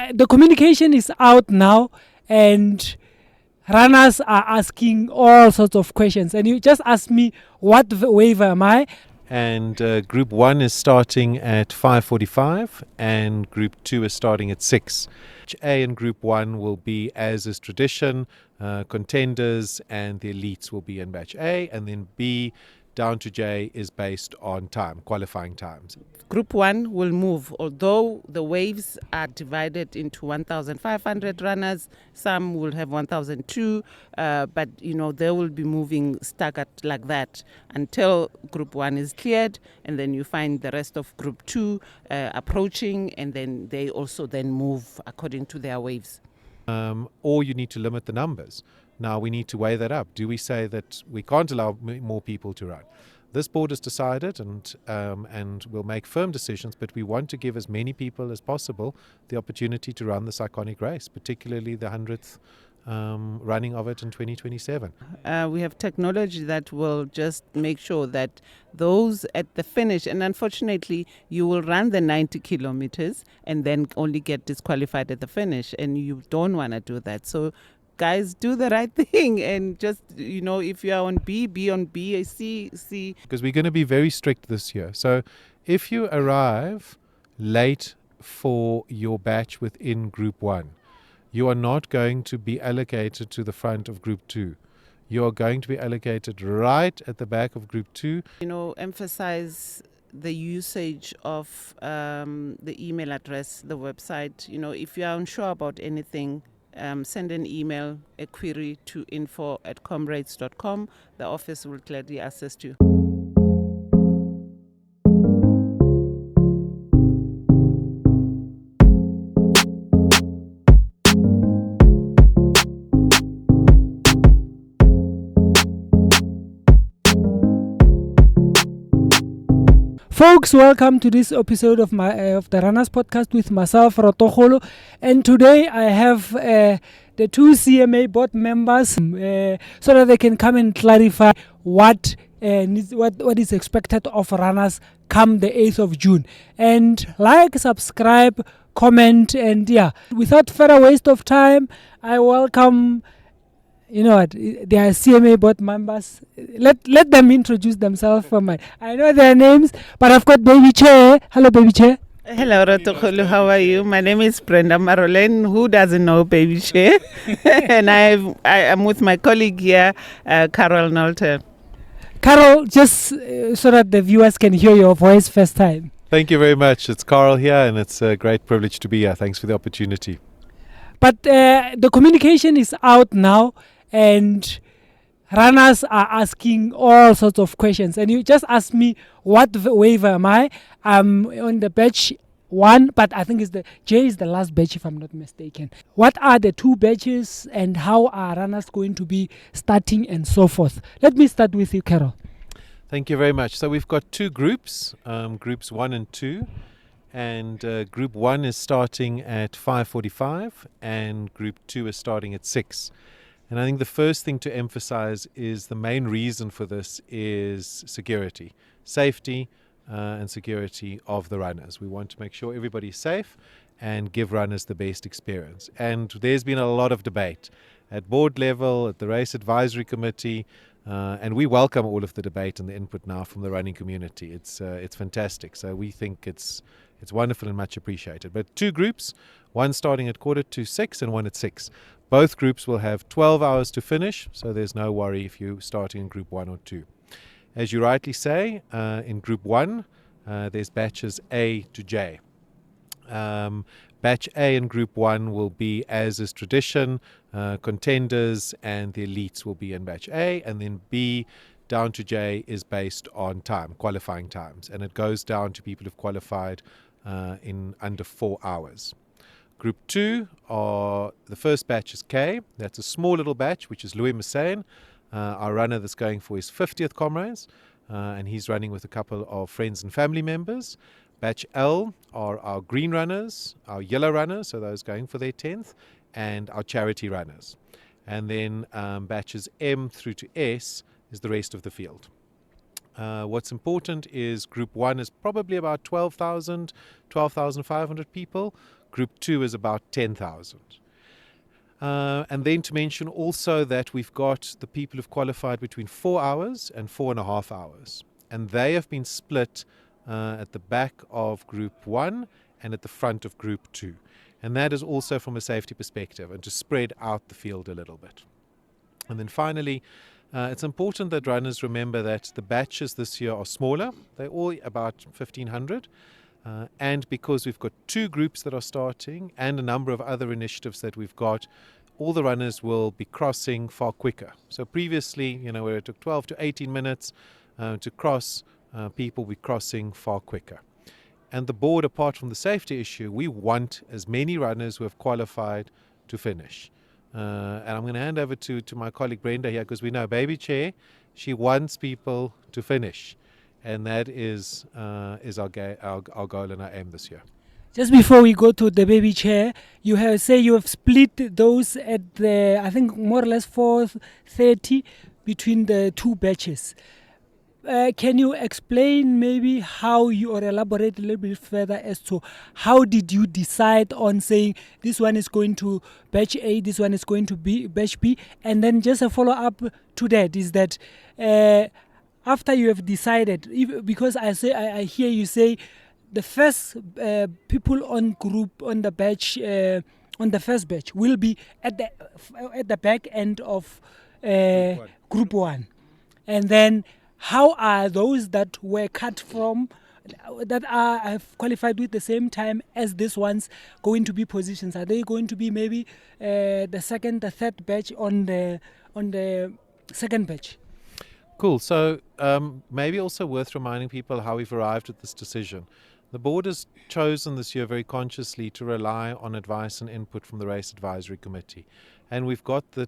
The communication is out now, and runners are asking all sorts of questions. And you just asked me, what wave am I? And Group 1 is starting at 5:45 and Group 2 is starting at 6. A and Group 1 will be, as is tradition, contenders, and the elites will be in Batch A, and then B down to J is based on time, qualifying times. Group 1 will move, although the waves are divided into 1,500 runners. Some will have 1,002, but they will be moving staggered like that until Group 1 is cleared, and then you find the rest of Group 2 approaching, and then they also then move according to their waves. Or you need to limit the numbers. Now we need to weigh that up. Do we say that we can't allow more people to run? This board has decided, and will make firm decisions, but we want to give as many people as possible the opportunity to run this iconic race, particularly the 100th running of it in 2027. We have technology that will just make sure that those at the finish, and unfortunately you will run the 90 kilometers and then only get disqualified at the finish, and you don't want to do that. So guys, do the right thing, and just, if you are on B, be on B, C. Because we're going to be very strict this year. So if you arrive late for your batch within Group 1, you are not going to be allocated to the front of Group 2. You are going to be allocated right at the back of Group 2. Emphasize the usage of the email address, the website. If you are unsure about anything, send an email, a query to info@comrades.com. The office will gladly assist you. Folks, welcome to this episode of the Runners Podcast with myself, Rotogolo, and today I have the two CMA board members so that they can come and clarify what is expected of runners come the 8th of June. And like, subscribe, comment, and without further waste of time, I welcome. They are CMA board members. Let them introduce themselves for me. I know their names, but I've got Baby Chair. Hello, Baby Chair. Hello, Rotokolo. How are you? My name is Brenda Marolene. Who doesn't know Baby Chair? And I am with my colleague here, Carol Nolter. Carol, just so that the viewers can hear your voice first time. Thank you very much. It's Carl here, and it's a great privilege to be here. Thanks for the opportunity. But the communication is out now, and runners are asking all sorts of questions. And you just asked me, what wave am I? I'm on the batch 1, but I think J is the last batch, if I'm not mistaken. What are the two batches, and how are runners going to be starting, and so forth? Let me start with you, Carol. Thank you very much. So we've got two groups, Groups 1 and 2. And Group 1 is starting at 5:45 and Group 2 is starting at 6. And I think the first thing to emphasize is the main reason for this is security, safety and security of the runners. We want to make sure everybody's safe and give runners the best experience. And there's been a lot of debate at board level, at the Race Advisory Committee, and we welcome all of the debate and the input now from the running community. It's fantastic. So we think it's wonderful and much appreciated. But two groups, one starting at 5:45 and one at 6. Both groups will have 12 hours to finish, so there's no worry if you're starting in Group 1 or 2. As you rightly say, in Group 1, there's batches A to J. Batch A and Group 1 will be, as is tradition, contenders, and the elites will be in Batch A, and then B down to J is based on time, qualifying times, and it goes down to people who've qualified in under 4 hours. Group 2 the first batch is K. That's a small little batch, which is Louis Massain, our runner that's going for his 50th Comrades, and he's running with a couple of friends and family members. Batch L are our green runners, our yellow runners, so those going for their 10th, and our charity runners. And then batches M through to S is the rest of the field. What's important is Group 1 is probably about 12,500 people. Group 2 is about 10,000. And then to mention also that we've got the people who've qualified between 4 hours and 4.5 hours. And they have been split at the back of Group 1 and at the front of Group 2. And that is also from a safety perspective and to spread out the field a little bit. And then finally, it's important that runners remember that the batches this year are smaller. They're all about 1,500. And because we've got 2 groups that are starting and a number of other initiatives that we've got, all the runners will be crossing far quicker. So previously, where it took 12 to 18 minutes to cross, people will be crossing far quicker. And the board, apart from the safety issue, we want as many runners who have qualified to finish. And I'm going to hand over to my colleague Brenda here, because we know Baby Chair, she wants people to finish. And that is our goal and our aim this year. Just before we go to the Baby Chair, you have split those at the, I think, more or less 4:30 between the 2 batches. Can you explain maybe how you, or elaborate a little bit further as to how did you decide on saying this one is going to batch A, this one is going to be batch B? And then just a follow-up to that is that after you have decided, because I hear you say the first people on the batch, on the first batch will be at the back end of Group 1. And then how are those that were cut from, that have qualified with the same time as these ones going to be positions? Are they going to be maybe the second, the third batch on the second batch? Cool. So maybe also worth reminding people how we've arrived at this decision. The board has chosen this year very consciously to rely on advice and input from the Race Advisory Committee. And we've got the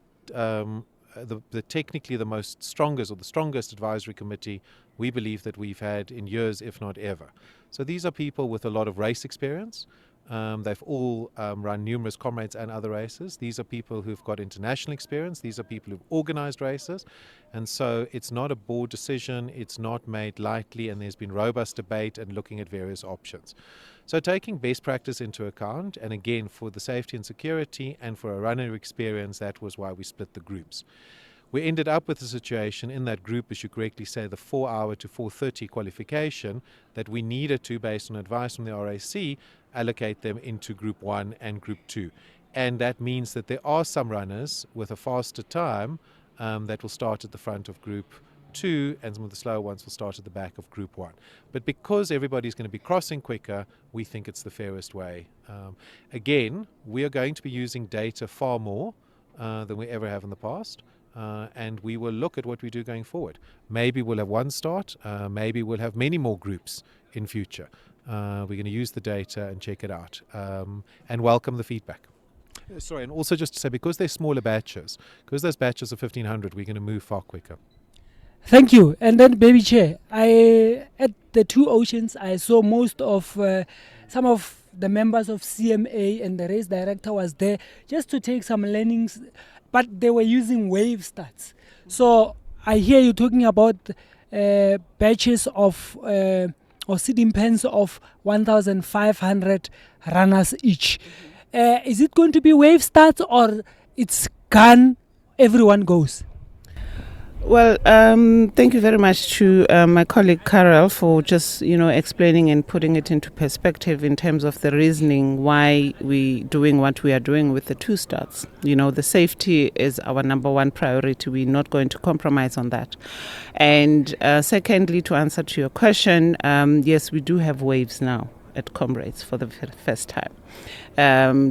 technically the strongest advisory committee we believe that we've had in years, if not ever. So these are people with a lot of race experience. They've all run numerous Comrades and other races. These are people who've got international experience. These are people who've organized races. And so it's not a board decision. It's not made lightly, and there's been robust debate and looking at various options. So taking best practice into account, and again, for the safety and security and for a runner experience, that was why we split the groups. We ended up with a situation in that group, as you correctly say, the 4-hour to 4:30 qualification, that we needed to, based on advice from the RAC, allocate them into Group 1 and Group 2. And that means that there are some runners with a faster time that will start at the front of Group 2, and some of the slower ones will start at the back of Group 1. But because everybody's going to be crossing quicker, we think it's the fairest way. Again, we are going to be using data far more than we ever have in the past. And we will look at what we do going forward. Maybe we'll have one start, maybe we'll have many more groups in future. We're going to use the data and check it out and welcome the feedback. Sorry, and also just to say, because they're smaller batches, because those batches are 1,500, we're going to move far quicker. Thank you. And then, Baby Chair, at the 2 Oceans, I saw most of some of the members of CMA, and the race director was there just to take some learnings, but they were using wave stats. So I hear you talking about batches of or seeding pens of 1,500 runners each. Is it going to be wave stats, or it's gun, everyone goes? Well, thank you very much to my colleague Carol for just, explaining and putting it into perspective in terms of the reasoning why we doing what we are doing with the 2 starts. The safety is our number 1 priority. We're not going to compromise on that. And secondly, to answer to your question, yes, we do have waves now at Comrades for the first time.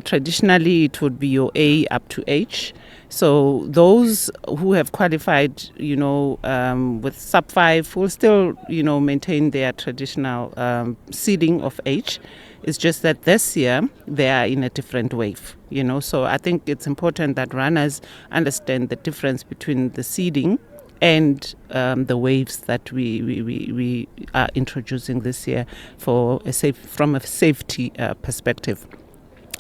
Traditionally, it would be your A up to H. So those who have qualified, with sub 5 will still, maintain their traditional seeding of H. It's just that this year they are in a different wave, So I think it's important that runners understand the difference between the seeding and the waves that we are introducing this year from a safety perspective.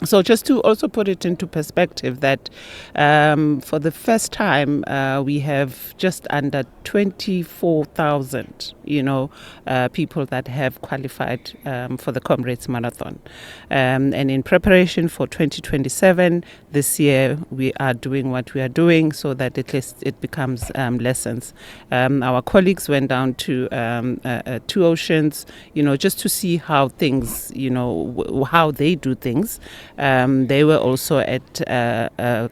So just to also put it into perspective that for the first time we have just under 24,000, people that have qualified for the Comrades Marathon. And in preparation for 2027, this year we are doing what we are doing so that at least it becomes lessons. Our colleagues went down to Two Oceans, just to see how things, how they do things. They were also at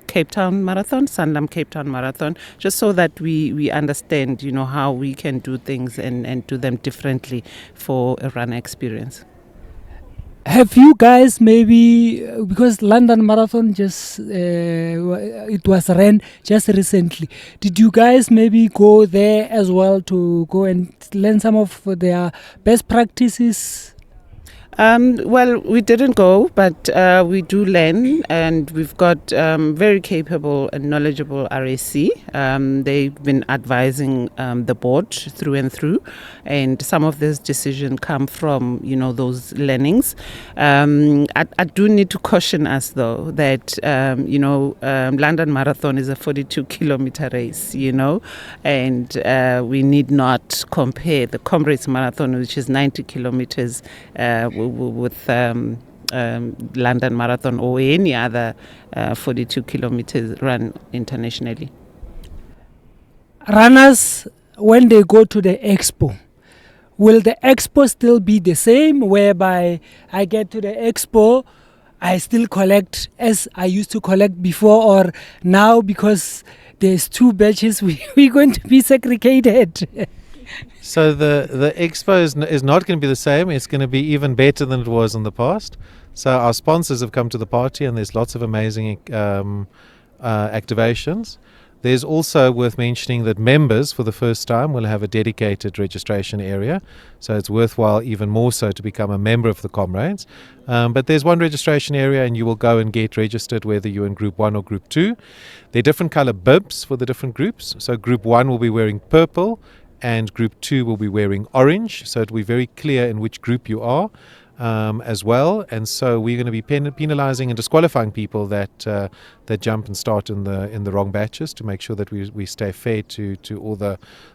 Cape Town Marathon, Sanlam Cape Town Marathon, just so that we understand, how we can do things and do them differently for a runner experience. Have you guys maybe, because London Marathon just, it was ran just recently, did you guys maybe go there as well to go and learn some of their best practices? Well, we didn't go, but we do learn, and we've got very capable and knowledgeable RAC. They've been advising the board through and through, and some of this decision come from those learnings. I do need to caution us though that London Marathon is a 42-kilometer race, and we need not compare the Comrades Marathon, which is 90 kilometers. With London Marathon or any other 42 kilometers run internationally. Runners, when they go to the Expo, will the Expo still be the same, whereby I get to the Expo, I still collect as I used to collect before, or now because there's two batches, we're going to be segregated? So the Expo is not going to be the same. It's going to be even better than it was in the past. So our sponsors have come to the party, and there's lots of amazing activations. There's also worth mentioning that members for the first time will have a dedicated registration area. So it's worthwhile even more so to become a member of the Comrades. But there's one registration area, and you will go and get registered whether you're in Group 1 or Group 2. There are different color bibs for the different groups. So Group 1 will be wearing purple, and Group 2 will be wearing orange, so it will be very clear in which group you are as well. And so we're going to be penalizing and disqualifying people that jump and start in the wrong batches to make sure that we stay fair to all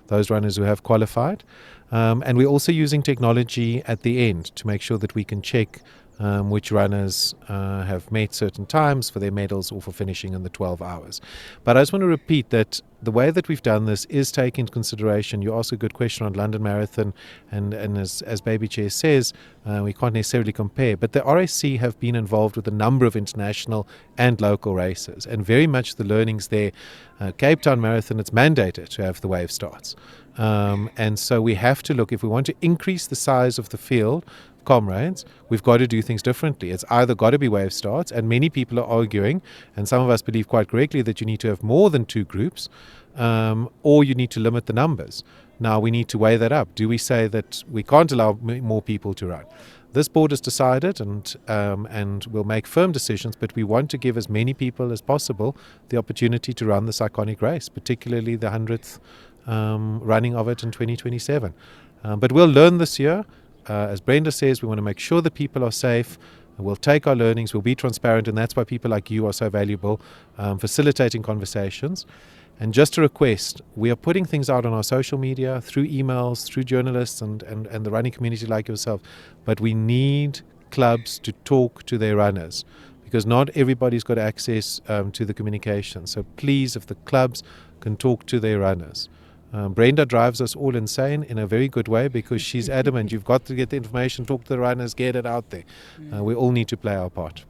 those runners who have qualified. And we're also using technology at the end to make sure that we can check which runners have met certain times for their medals or for finishing in the 12 hours. But I just want to repeat that the way that we've done this is taking into consideration. You asked a good question on London Marathon, and as Baby Chair says, we can't necessarily compare. But the RAC have been involved with a number of international and local races, and very much the learnings there. Cape Town Marathon, it's mandated to have the wave starts. And so we have to look, if we want to increase the size of the field, Comrades, we've got to do things differently. It's either got to be wave starts, and many people are arguing, and some of us believe quite correctly, that you need to have more than two groups, or you need to limit the numbers. Now we need to weigh that up. Do we say that we can't allow more people to run? This board has decided, and will make firm decisions, but we want to give as many people as possible the opportunity to run this iconic race, particularly the 100th running of it in 2027. But we'll learn this year. As Brenda says, we want to make sure that people are safe. We'll take our learnings, we'll be transparent, and that's why people like you are so valuable, facilitating conversations. And just a request, we are putting things out on our social media, through emails, through journalists and the running community like yourself, but we need clubs to talk to their runners, because not everybody's got access to the communication. So please, if the clubs can talk to their runners. Brenda drives us all insane in a very good way, because she's adamant you've got to get the information, talk to the runners, get it out there. We all need to play our part.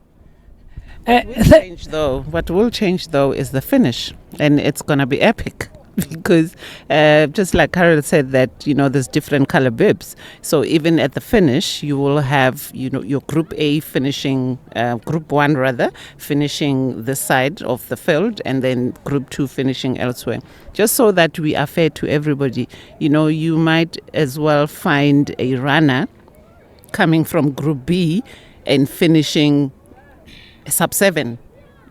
What will change though is the finish, and it's going to be epic. Because just like Carol said, that there's different color bibs, so even at the finish you will have your Group A finishing, Group 1 rather finishing this side of the field, and then Group 2 finishing elsewhere, just so that we are fair to everybody. You might as well find a runner coming from Group B and finishing sub 7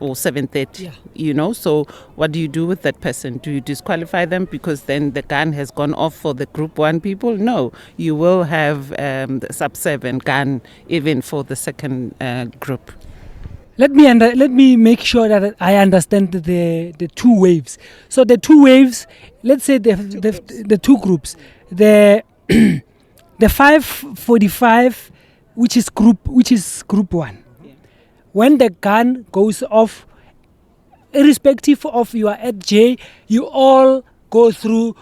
or 7:30, so what do you do with that person? Do you disqualify them because then the gun has gone off for the Group 1 people? No, you will have the sub 7 gun even for the second group. let me make sure that I understand the two waves. So the two waves, let's say the two groups, the the 5:45, which is group 1. Yeah. When the gun goes off, irrespective of you are at J, you all go through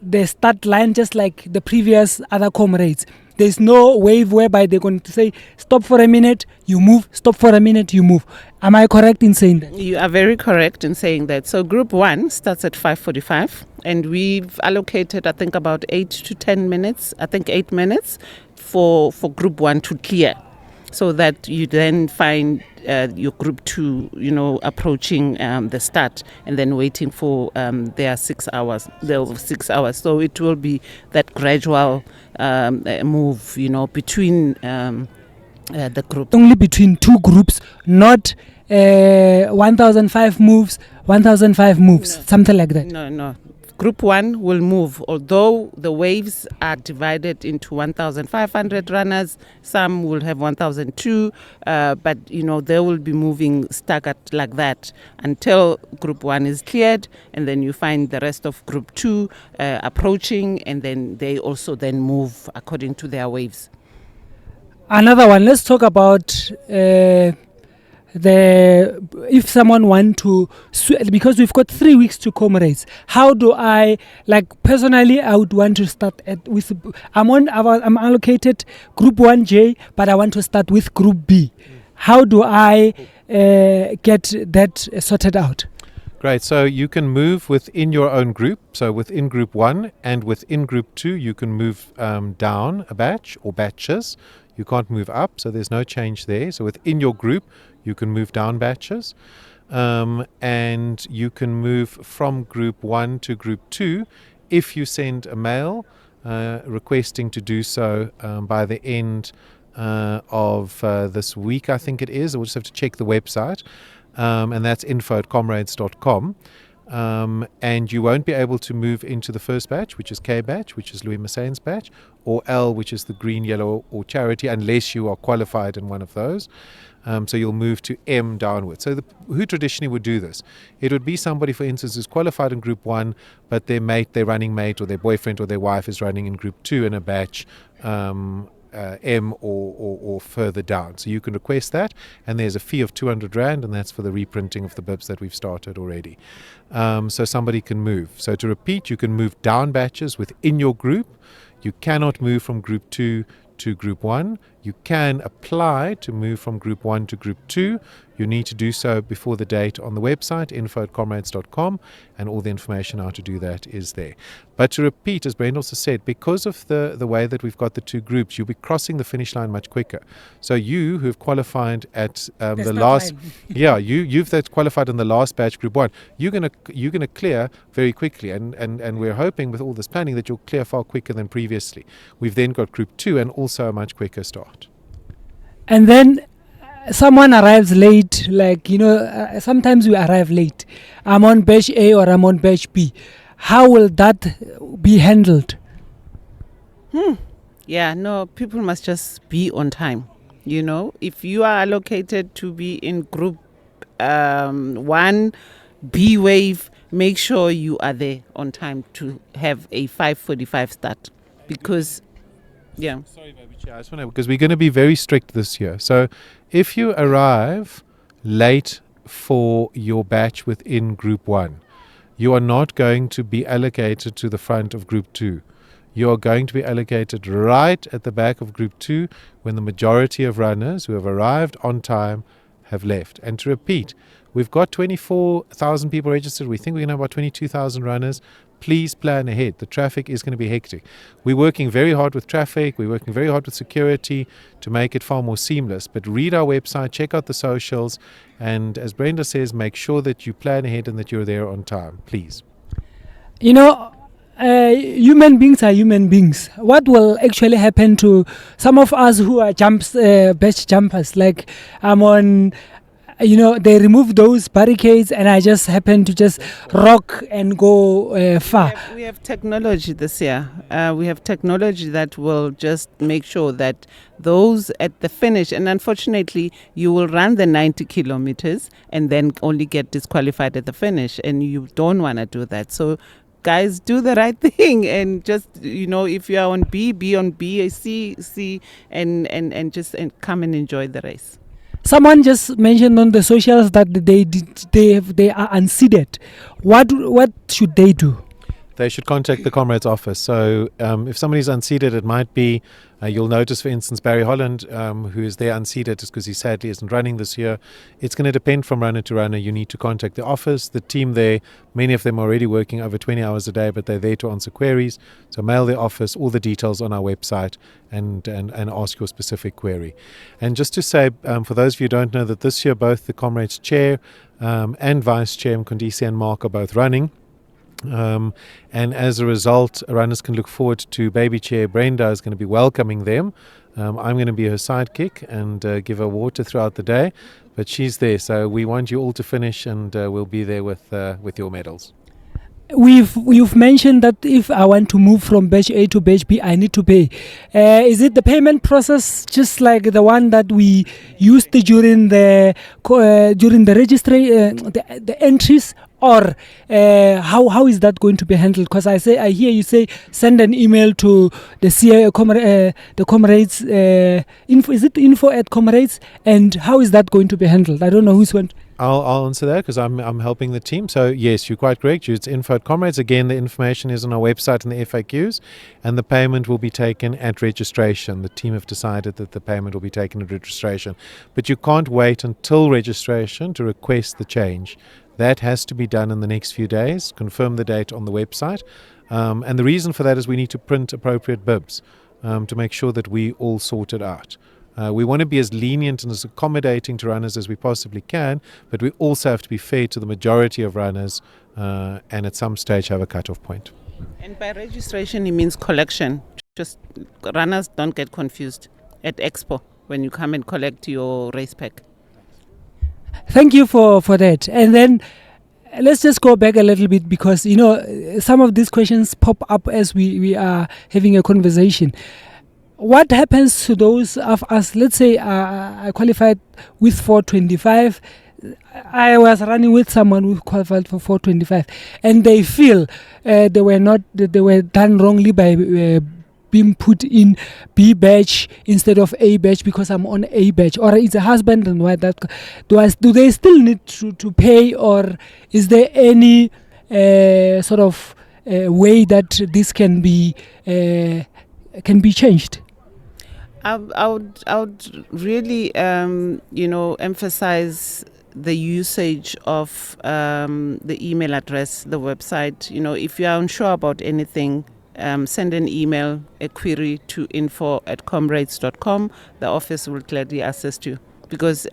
the start line just like the previous other comrades. There's no wave whereby they're going to say, stop for a minute, you move, stop for a minute, you move. Am I correct in saying that? You are very correct in saying that. So group 1 starts at 5:45, and we've allocated, I think, about 8 to 10 minutes, I think 8 minutes for group 1 to clear, so that you then find your group 2, approaching the start, and then waiting for their 6 hours. So it will be that gradual move, between the group. Only between two groups, not 1,005 moves, 1,005 moves, No. something like that. No. Group 1 will move, although the waves are divided into 1,500 runners. Some will have 1,002, but they will be moving staggered like that until group 1 is cleared, and then you find the rest of group 2 approaching, and then they also then move according to their waves. Another one, let's talk about if someone want to, because we've got 3 weeks to Comrades, how do I, personally, I would want to start I'm allocated group 1J, but I want to start with group B. How do I get that sorted out? Great. So you can move within your own group. So within group 1 and within group 2, you can move down a batch or batches. You can't move up, so there's no change there. So within your group, you can move down batches. And you can move from group 1 to group 2 if you send a mail requesting to do so by the end of this week, I think it is. We'll just have to check the website. And that's info@comrades.com. And you won't be able to move into the first batch, which is K batch, which is Louis Massain's batch, or L, which is the green, yellow, or charity, unless you are qualified in one of those. So you'll move to M downwards. So who traditionally would do this? It would be somebody, for instance, who's qualified in group 1, but their running mate or their boyfriend or their wife is running in group 2 in a batch, M or further down. So you can request that, and there's a fee of 200 Rand, and that's for the reprinting of the bibs that we've started already. So somebody can move. So to repeat, you can move down batches within your group. You cannot move from group 2 to group 1. You can apply to move from group 1 to group 2. You need to do so before the date on the website, info@comrades.com, and all the information how to do that is there. But to repeat, as Brenda also said, because of the way that we've got the two groups, you'll be crossing the finish line much quicker. So you who've qualified at the last, you've that qualified in the last batch, group 1, you're gonna clear very quickly, and we're hoping with all this planning that you'll clear far quicker than previously. We've then got group 2 and also a much quicker start. And then someone arrives late, sometimes we arrive late. I'm on batch A or I'm on batch B. How will that be handled? Yeah, no, people must just be on time. If you are allocated to be in group 1, B wave, make sure you are there on time to have a 5:45 start. Because, yeah. Sorry, Babicha, I just want to, because we're going to be very strict this year. So if you arrive late for your batch within group 1, you are not going to be allocated to the front of group 2. You are going to be allocated right at the back of group 2 when the majority of runners who have arrived on time have left. And to repeat, we've got 24,000 people registered. We think we're going to have about 22,000 runners. Please plan ahead. The traffic is going to be hectic. We're working very hard with traffic. We're working very hard with security to make it far more seamless. But read our website, check out the socials, and as Brenda says, make sure that you plan ahead and that you're there on time, please. Human beings are human beings. What will actually happen to some of us who are batch jumpers? Like I'm on they remove those barricades, and I just happen to just rock and go far. We have technology this year. We have technology that will just make sure that those at the finish, and unfortunately, you will run the 90 kilometers and then only get disqualified at the finish, and you don't want to do that. So guys, do the right thing, and just if you are on B, be on B, C, and just come and enjoy the race. Someone just mentioned on the socials that they are unseated. What should they do? They should contact the Comrades office. So if somebody's unseated, it might be, you'll notice, for instance, Barry Holland, who is there unseated just because he sadly isn't running this year. It's going to depend from runner to runner. You need to contact the office. The team there, many of them are already working over 20 hours a day, but they're there to answer queries. So mail the office all the details on our website and ask your specific query. And just to say, for those of you who don't know, that this year both the Comrades chair and vice chair, Mkundisi and Mark, are both running. And as a result, runners can look forward to baby chair Brenda is going to be welcoming them. I'm going to be her sidekick and give her water throughout the day, but she's there, so we want you all to finish, and we'll be there with your medals. You've mentioned that if I want to move from batch A to batch B, I need to pay. Is it the payment process just like the one that we used during the registry, the entries, or how is that going to be handled? Because I hear you say send an email to the the Comrades info. Is it info@Comrades? And how is that going to be handled? I don't know who's went. I'll answer that because I'm helping the team. So yes, you're quite correct. It's info@Comrades. Again, the information is on our website and the FAQs, and the payment will be taken at registration. The team have decided that the payment will be taken at registration, but you can't wait until registration to request the change. That has to be done in the next few days. Confirm the date on the website, and the reason for that is we need to print appropriate bibs to make sure that we all sort it out. We want to be as lenient and as accommodating to runners as we possibly can, but we also have to be fair to the majority of runners and at some stage have a cut-off point. And by registration, it means collection. Just runners don't get confused at Expo when you come and collect your race pack. Thank you for that. And then let's just go back a little bit because, some of these questions pop up as we are having a conversation. What happens to those of us, let's say I qualified with 425, I was running with someone who qualified for 425, and they feel they were done wrongly by being put in B batch instead of A batch because I'm on A batch, or it's a husband and wife. Do they still need to pay, or is there any sort of way that this can be changed? I would really emphasize the usage of the email address, the website. If you are unsure about anything, send an email, a query to info@comrades.com. The office will gladly assist you because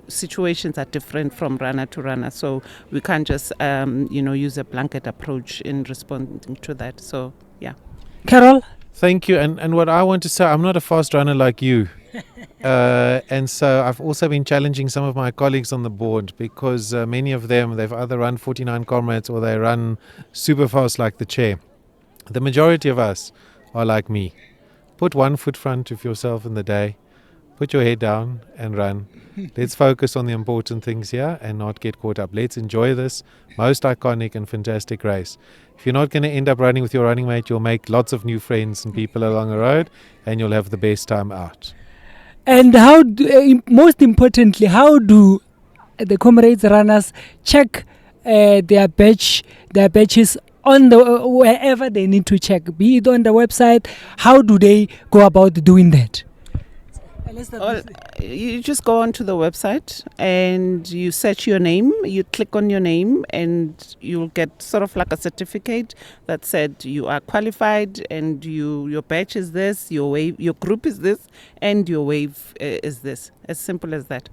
situations are different from runner to runner, so we can't just use a blanket approach in responding to that. So yeah. Carol? Thank you. And what I want to say, I'm not a fast runner like you. And so I've also been challenging some of my colleagues on the board because many of them, they've either run 49 Comrades or they run super fast like the chair. The majority of us are like me. Put one foot front of yourself in the day. Put your head down and run. Let's focus on the important things here and not get caught up. Let's enjoy this most iconic and fantastic race. If you're not going to end up running with your running mate, you'll make lots of new friends and people along the road, and you'll have the best time out. And most importantly, how do the Comrades runners check their badges on the wherever they need to check, be it on the website? How do they go about doing that? You just go onto the website and you search your name, you click on your name, and you'll get sort of like a certificate that said you are qualified and your badge is this, your group is this, and your wave is this. As simple as that.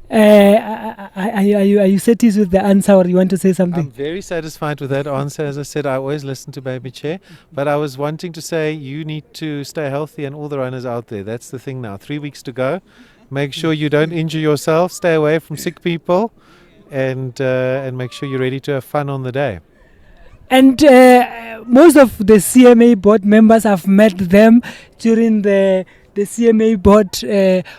Are you satisfied with the answer, or you want to say something? I'm very satisfied with that answer. As I said, I always listen to Baby Chair, but I was wanting to say you need to stay healthy and all the runners out there. That's the thing now. 3 weeks to go, Make sure you don't injure yourself. Stay away from sick people, and make sure you're ready to have fun on the day. And most of the CMA board members have met them during the CMA board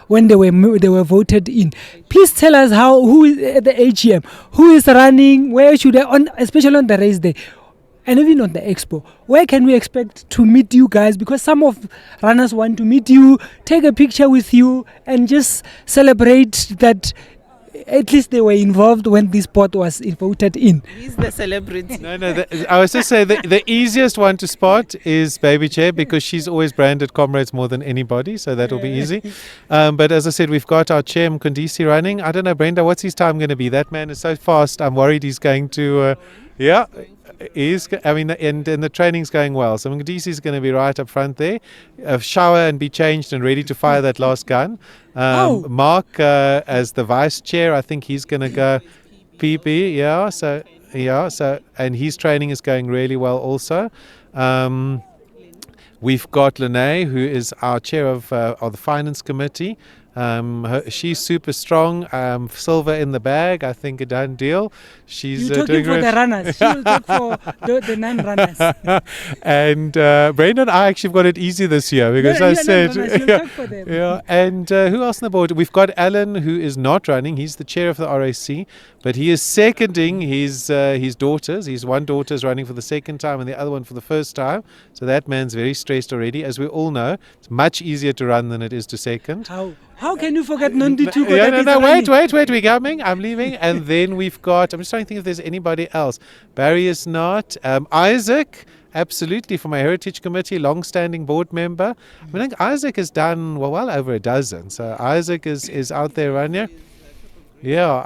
when they were voted in. Please tell us who is at the AGM, who is running, where should especially on the race day, and even on the expo, where can we expect to meet you guys? Because some of runners want to meet you, take a picture with you, and just celebrate that at least they were involved when this sport was voted in. He's the celebrity. No, I was just saying the easiest one to spot is Baby Chair, because she's always branded Comrades more than anybody, so that'll be easy. But as I said, we've got our chair Mkundisi running. I don't know, Brenda, what's his time going to be? That man is so fast. I'm worried he's going to. And the training's going well. So Mkundisi is going to be right up front there, shower and be changed and ready to fire that last gun. Mark as the vice chair, I think he's going to go PB. So and his training is going really well also. We've got Lene, who is our chair of the finance committee. She's super strong. Silver in the bag. I think a done deal. She's You're talking for the runners. She will talk for the non-runners. And Brenda and I actually have got it easy this year because I said, talk for them. And who else on the board? We've got Alan, who is not running. He's the chair of the RAC, but he is seconding his daughters. His one daughter is running for the second time and the other one for the first time. So that man's very stressed already. As we all know, it's much easier to run than it is to second. How can you forget Nondi Tuko? Wait, we're coming. I'm leaving. And then we've got, I'm just trying to think if there's anybody else. Barry is not. Isaac, absolutely, from my Heritage Committee, long-standing board member. I think Isaac has done well over a dozen. So Isaac is out there running. Yeah,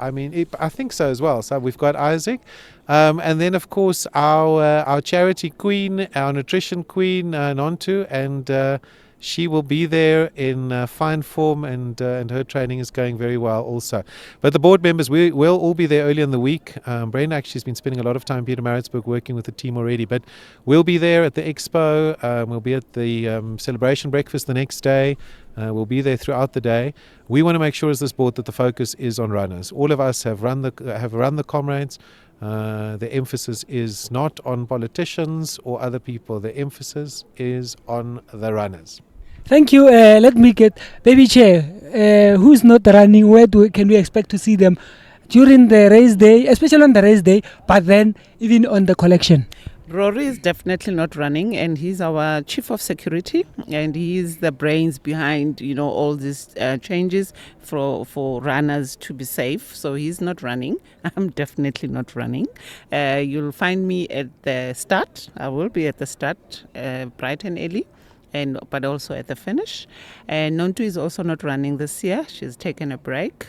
I think so as well. So we've got Isaac. And then, of course, our charity queen, our nutrition queen, Nontu, and she will be there in fine form, and her training is going very well also. But the board members, we will all be there early in the week. Brenda actually has been spending a lot of time in Pietermaritzburg working with the team already, but we'll be there at the expo. We'll be at the celebration breakfast the next day. We'll be there throughout the day. We want to make sure as this board that the focus is on runners. All of us have run the Comrades. The emphasis is not on politicians or other people. The emphasis is on the runners. Thank you. Let me get Baby Chair. Who's not running? Where can we expect to see them during the race day, especially on the race day, but then even on the collection? Rory is definitely not running, and he's our chief of security, and he is the brains behind, all these changes for runners to be safe. So he's not running. I'm definitely not running. You'll find me at the start. I will be at the start, bright and early. But also at the finish. And Nontu is also not running this year. She's taken a break.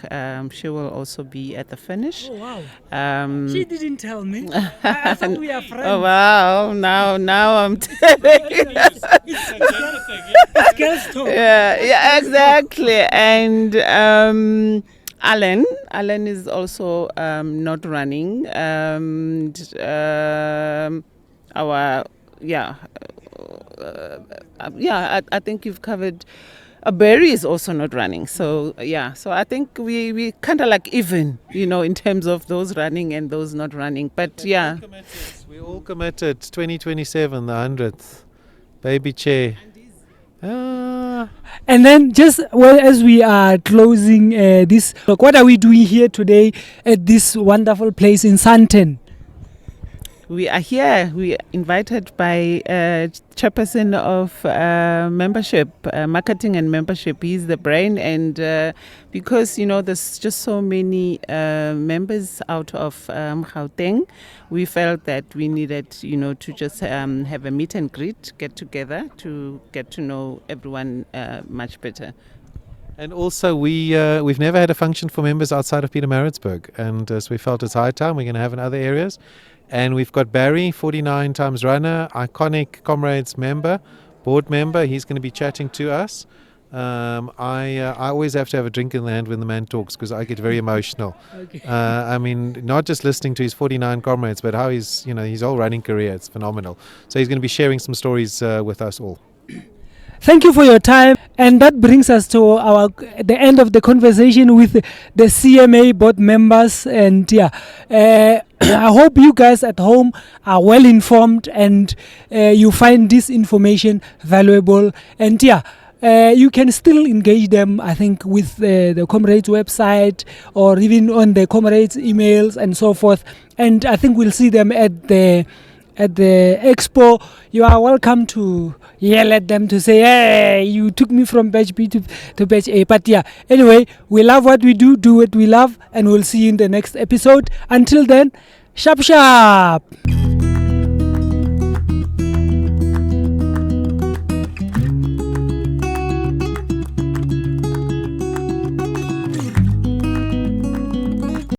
She will also be at the finish. Oh, wow. She didn't tell me. I thought we are friends. Oh, wow. Now I'm telling you. It's girls talk. Yeah, exactly. And Alan is also not running. I think you've covered. Barry is also not running. So I think we kind of like even, in terms of those running and those not running. But yeah. We all committed 2027, the 100th. Baby Chair. And then just as we are closing this, what are we doing here today at this wonderful place in Sandton? We are here. We are invited by chairperson of membership, marketing and membership. He's the brain, and because there's just so many members out of Gauteng, we felt that we needed to just have a meet and greet, get together to get to know everyone much better. And also, we've never had a function for members outside of Pietermaritzburg, and so we felt it's high time. We're going to have in other areas. And we've got Barry, 49 times runner, iconic Comrades member, board member. He's going to be chatting to us. I always have to have a drink in the hand when the man talks because I get very emotional. Okay. Not just listening to his 49 Comrades, but how his whole running career. It's phenomenal. So he's going to be sharing some stories with us all. thank you for your time. And that brings us to the end of the conversation with the CMA board members. And I hope you guys at home are well informed and you find this information valuable. And you can still engage them, I think, with the Comrades website or even on the Comrades emails and so forth. And I think we'll see them at the Expo. You are welcome to yell at them to say, hey, you took me from batch B to batch A. But anyway, we love what we do what we love, and we'll see you in the next episode. Until then, sharp.